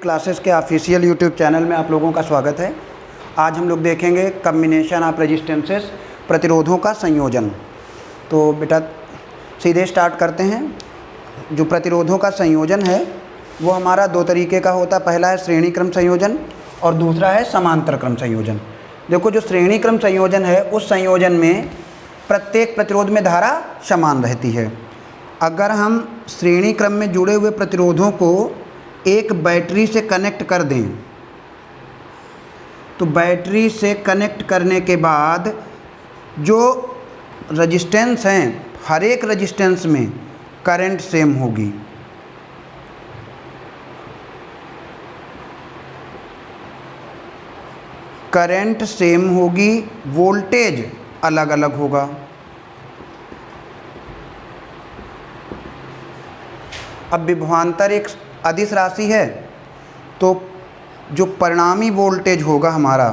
Classes के official YouTube channel में आप लोगों का स्वागत है। आज हम लोग देखेंगे कम्बिनेशन ऑफ रेजिस्टेंसेस, प्रतिरोधों का संयोजन। तो बेटा सीधे स्टार्ट करते हैं। जो प्रतिरोधों का संयोजन है वो हमारा दो तरीके का होता है। पहला है श्रेणी क्रम संयोजन और दूसरा है समांतर क्रम संयोजन। देखो, जो श्रेणी क्रम संयोजन है उस संयोजन में प्रत्येक प्रतिरोध में धारा समान रहती है। अगर हम श्रेणी क्रम में जुड़े हुए प्रतिरोधों को एक बैटरी से कनेक्ट कर दें तो बैटरी से कनेक्ट करने के बाद जो रजिस्टेंस हैं, हर एक रजिस्टेंस में करंट सेम होगी। करंट सेम होगी, वोल्टेज अलग अलग होगा। अब विभवांतर एक अदिश राशि है तो जो परिणामी वोल्टेज होगा हमारा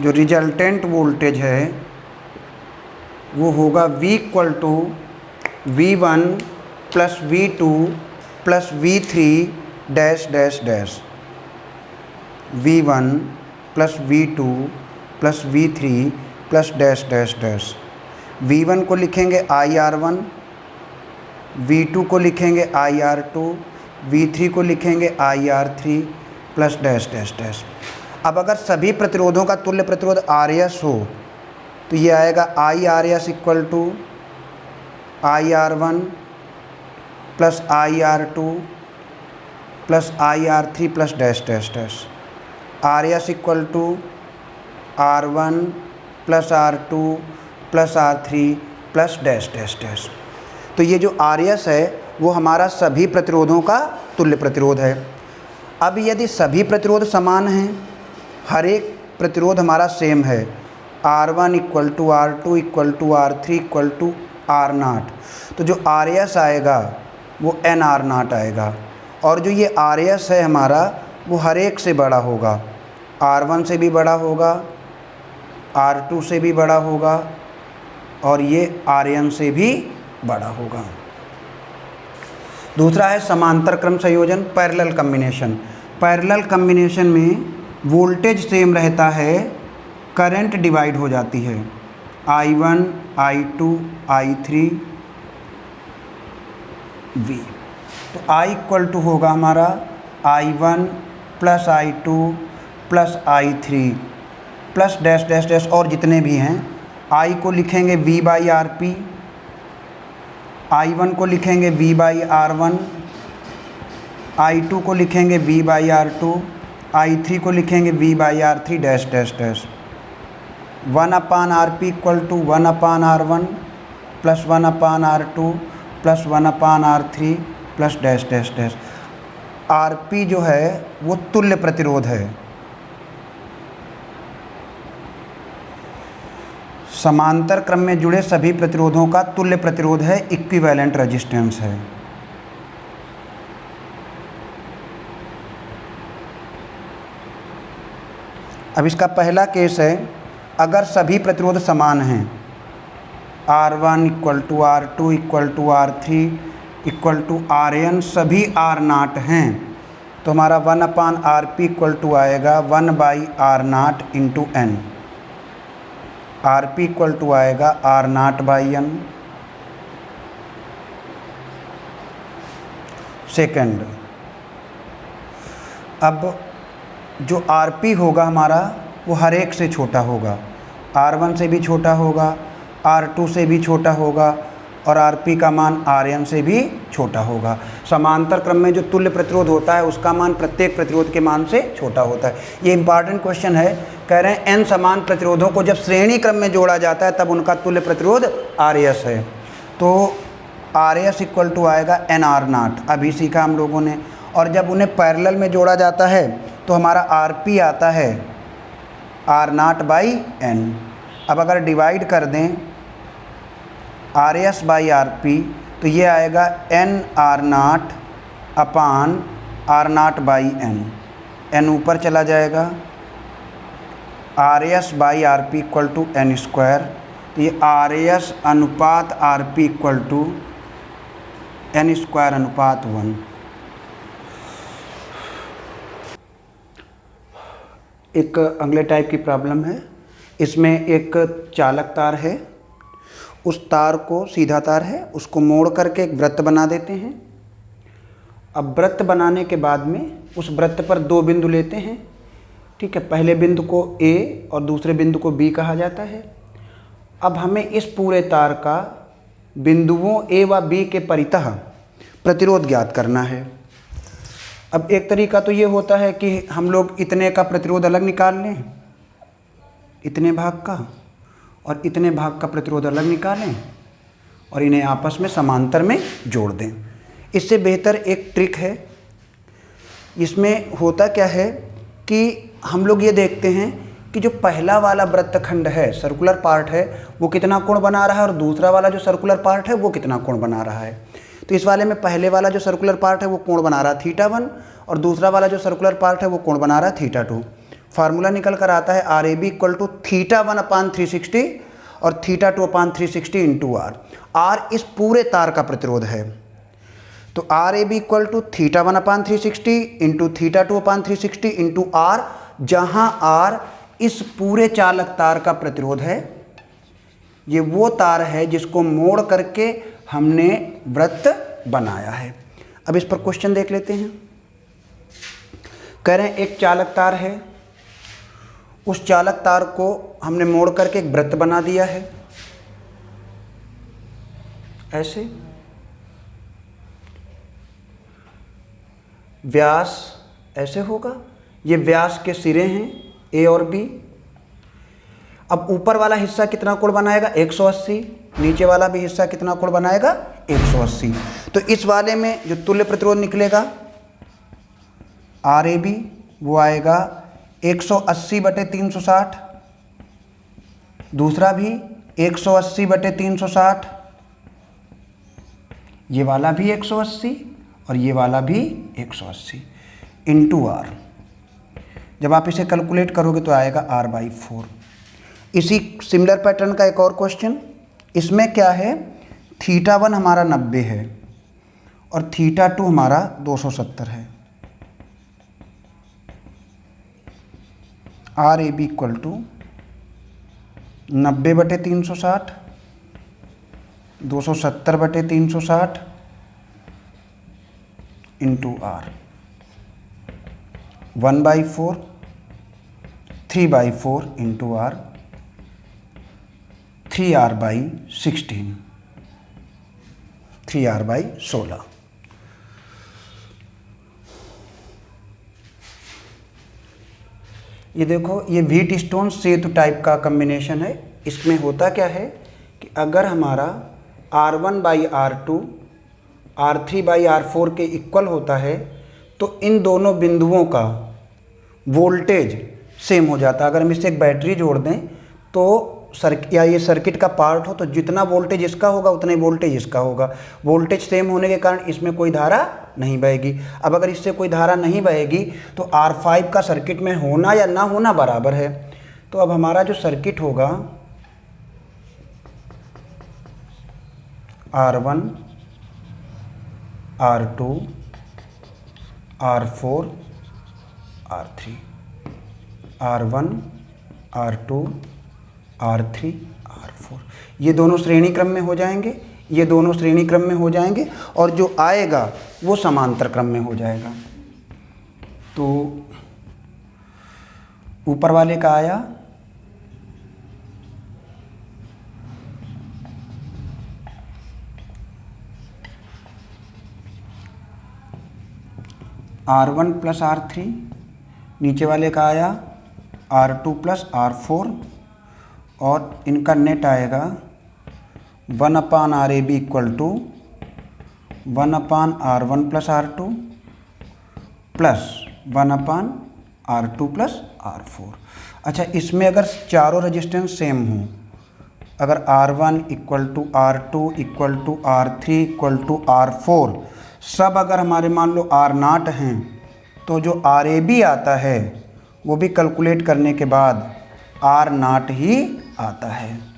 जो रिजल्टेंट वोल्टेज है वो होगा V = V1 + V2 + V3 dash dash dash. V1 + V2 + V3 + dash dash dash. V1 को लिखेंगे IR1, V2 को लिखेंगे IR2, V3 को लिखेंगे IR3 + डैश डैश डैश। अब अगर सभी प्रतिरोधों का तुल्य प्रतिरोध RS हो तो ये आएगा IRS = IR1 + IR2 + IR3 + dash dash dash. RS = R1 + R2 + R3 + dash dash dash. तो ये जो RS है वो हमारा सभी प्रतिरोधों का तुल्य प्रतिरोध है। अब यदि सभी प्रतिरोध समान हैं, हर एक प्रतिरोध हमारा सेम है, R1 = R2 = R3 = R0, तो जो RS आएगा वो nR0 आएगा। और जो ये RS है हमारा वो हर एक से बड़ा होगा, R1 से भी बड़ा होगा, R2 से भी बड़ा होगा और ये Rn से भी बड़ा होगा। दूसरा है समांतर क्रम संयोजन, पैरेलल कम्बिनेशन। पैरेलल कम्बिनेशन में वोल्टेज सेम रहता है, करंट डिवाइड हो जाती है, I1 I2 I3 V। तो I = होगा हमारा I1 + I2 + I3 + dash dash dash और जितने भी हैं। I को लिखेंगे V/Rp, I1 को लिखेंगे V/R1, I2 को लिखेंगे V/R2, I3 को लिखेंगे V/R3 dash dash dash. 1/Rp = 1/R1 + 1/R2 + 1/R3 + dash dash dash. Rp जो है वो तुल्य प्रतिरोध है। समांतर क्रम में जुड़े सभी प्रतिरोधों का तुल्य प्रतिरोध है, इक्विवेलेंट रेजिस्टेंस है। अब इसका पहला केस है, अगर सभी प्रतिरोध समान हैं, R1 = R2 = R3 = Rn, सभी R0 हैं, तो हमारा 1/Rp = आएगा 1/R0 × n। Rp = आएगा R0/n। सेकंड, अब जो Rp होगा हमारा वो हर एक से छोटा होगा, R1 से भी छोटा होगा, R2 से भी छोटा होगा और Rp का मान Rn से भी छोटा होगा। समांतर क्रम में जो तुल्य प्रतिरोध होता है उसका मान प्रत्येक प्रतिरोध के मान से छोटा होता है। ये इंपॉर्टेंट क्वेश्चन है। कह रहे हैं n समान प्रतिरोधों को जब श्रेणी क्रम में जोड़ा जाता है तब उनका तुल्य प्रतिरोध RS है। तो RS = आएगा nR0, अभी सीखा हम लोगों ने। और जब उन्हें पैरेलल में जोड़ा जाता है तो हमारा Rp आता है R0/n। अब अगर डिवाइड कर दें RS/Rp तो ये आएगा nR0 R0/n। n ऊपर चला जाएगा R S by R P equal to N square, तो ये आर एस अनुपात R P equal to N square अनुपात 1। एक अगले टाइप की प्रॉब्लम है, इसमें एक चालक तार है, उस तार को, सीधा तार है, उसको मोड़ करके एक वृत्त बना देते हैं। अब वृत्त बनाने के बाद में उस वृत्त पर दो बिंदु लेते हैं, ठीक है। पहले बिंदु को A और दूसरे बिंदु को B कहा जाता है। अब हमें इस पूरे तार का बिंदुओं A व B के परितः प्रतिरोध ज्ञात करना है। अब एक तरीका तो ये होता है कि हम लोग इतने का प्रतिरोध अलग निकाल लें, इतने भाग का, और इतने भाग का प्रतिरोध अलग निकालें और इन्हें आपस में समांतर में जोड़ दें। इससे बेहतर एक ट्रिक है। इसमें होता क्या है कि हम लोग ये देखते हैं कि जो पहला वाला वृत्तखंड है, सर्कुलर पार्ट है, वो कितना कोण बना रहा है और दूसरा वाला जो सर्कुलर पार्ट है वो कितना कोण बना रहा है। तो इस वाले में पहले वाला जो सर्कुलर पार्ट है वो कोण बना रहा है θ1 और दूसरा वाला जो सर्कुलर पार्ट है वो कोण बना रहा है θ2। फार्मूला निकल कर आता है R A B equal to θ1/360 और θ2/360 इंटू आर। आर इस पूरे तार का प्रतिरोध है, तो R A B equal to θ1/360 into θ2/360 into R, जहाँ आर इस पूरे चालक तार का प्रतिरोध है। ये वो तार है जिसको मोड़ करके हमने वृत्त बनाया है। अब इस पर क्वेश्चन देख लेते हैं। कह रहे हैं एक चालक तार है, उस चालक तार को हमने मोड़ करके एक वृत्त बना दिया है, ऐसे। व्यास ऐसे होगा, ये व्यास के सिरे हैं ए और बी। अब ऊपर वाला हिस्सा कितना कोण बनाएगा 180, नीचे वाला भी हिस्सा कितना कोण बनाएगा 180। तो इस वाले में जो तुल्य प्रतिरोध निकलेगा आर ए बी वो आएगा 180/360, दूसरा भी 180/360, ये वाला भी 180 और ये वाला भी 180 इंटू आर। जब आप इसे कैलकुलेट करोगे तो आएगा r/4। इसी सिमिलर पैटर्न का एक और क्वेश्चन, इसमें क्या है, θ1 हमारा 90 है और θ2 हमारा 270 है। R A B equal to 90/360, 270/360 into R, 1/4, 3/4 into R, 3r/16, 3r/16। ये देखो, ये व्हीट स्टोन सेतु टाइप का कम्बिनेशन है। इसमें होता क्या है कि अगर हमारा R1/R2 R3/R4 के इक्वल होता है तो इन दोनों बिंदुओं का वोल्टेज सेम हो जाता है। अगर हम इससे एक बैटरी जोड़ दें तो या ये सर्किट का पार्ट हो तो जितना वोल्टेज इसका होगा उतना ही वोल्टेज इसका होगा। वोल्टेज सेम होने के कारण इसमें कोई धारा नहीं बहेगी। अब अगर इससे कोई धारा नहीं बहेगी तो R5 का सर्किट में होना या ना होना बराबर है। तो अब हमारा जो सर्किट होगा R1, R2, R4, R3, R1, R2, R3, R4, ये दोनों श्रेणी क्रम में हो जाएंगे, ये दोनों श्रेणी क्रम में हो जाएंगे और जो आएगा वो समांतर क्रम में हो जाएगा। तो ऊपर वाले का आया R1 + R3, नीचे वाले का आया R2 + R4 और इनका नेट आएगा 1/RAB = 1/R1 + R2 plus 1/R2 + R4। अच्छा, इसमें अगर चारों रेजिस्टेंस सेम हों, अगर R1 = R2 = R3 = R4 सब अगर हमारे मान लो R0 हैं तो जो RAB आता है वो भी कैलकुलेट करने के बाद आर नॉट ही आता है।